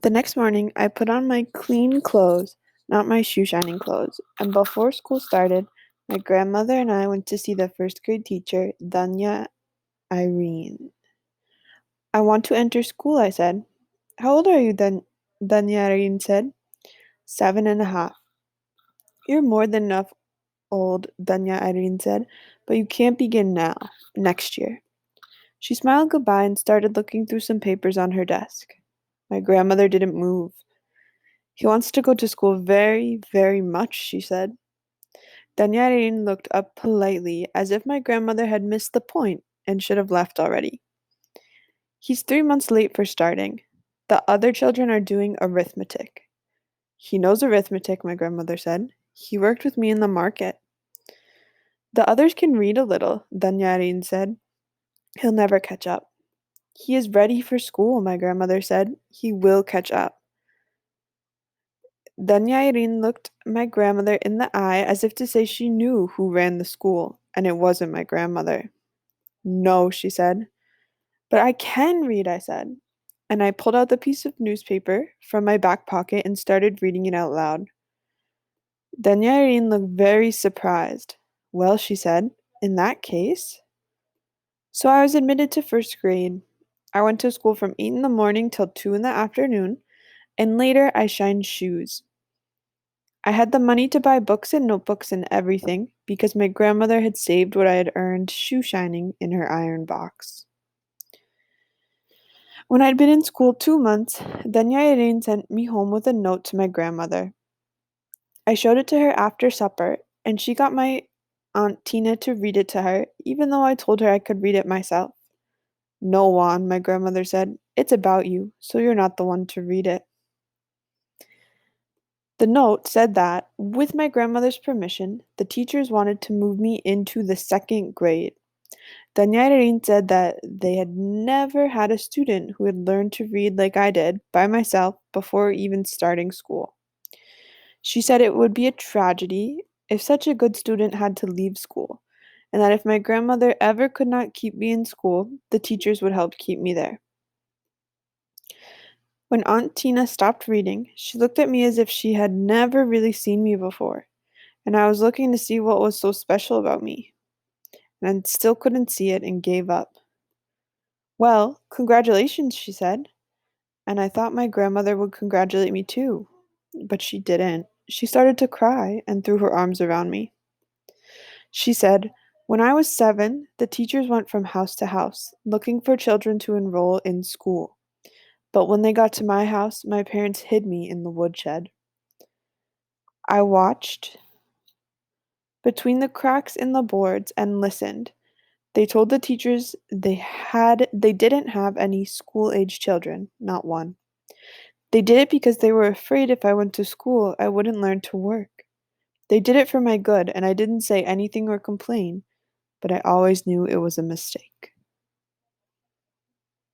The next morning, I put on my clean clothes, not my shoe-shining clothes, and before school started, my grandmother and I went to see the first grade teacher, Danya Irene. I want to enter school, I said. How old are you, Danya Irene said. 7.5. You're more than enough old, Danya Irene said, but you can't begin now, next year. She smiled goodbye and started looking through some papers on her desk. My grandmother didn't move. He wants to go to school very, very much, she said. Danyarin looked up politely, as if my grandmother had missed the point and should have left already. He's 3 months late for starting. The other children are doing arithmetic. He knows arithmetic, my grandmother said. He worked with me in the market. The others can read a little, Danyarin said. He'll never catch up. He is ready for school, my grandmother said. He will catch up. Danyarin looked my grandmother in the eye as if to say she knew who ran the school, and it wasn't my grandmother. No, she said. But I can read, I said. And I pulled out the piece of newspaper from my back pocket and started reading it out loud. Danyarin looked very surprised. Well, she said, in that case. So I was admitted to first grade. I went to school from 8 in the morning till 2 in the afternoon, and later I shined shoes. I had the money to buy books and notebooks and everything because my grandmother had saved what I had earned shoe shining in her iron box. When I'd been in school 2 months, Danya Irene sent me home with a note to my grandmother. I showed it to her after supper, and she got my Aunt Tina to read it to her, even though I told her I could read it myself. No, Juan, my grandmother said. It's about you, so you're not the one to read it. The note said that, with my grandmother's permission, the teachers wanted to move me into the second grade. Danyarin said that they had never had a student who had learned to read like I did, by myself, before even starting school. She said it would be a tragedy if such a good student had to leave school, and that if my grandmother ever could not keep me in school, the teachers would help keep me there. When Aunt Tina stopped reading, she looked at me as if she had never really seen me before, and I was looking to see what was so special about me, and I still couldn't see it and gave up. Well, congratulations, she said, and I thought my grandmother would congratulate me too, but she didn't. She started to cry and threw her arms around me. She said, when I was 7, the teachers went from house to house, looking for children to enroll in school. But when they got to my house, my parents hid me in the woodshed. I watched between the cracks in the boards and listened. They told the teachers they didn't have any school-age children, not one. They did it because they were afraid if I went to school, I wouldn't learn to work. They did it for my good, and I didn't say anything or complain, but I always knew it was a mistake.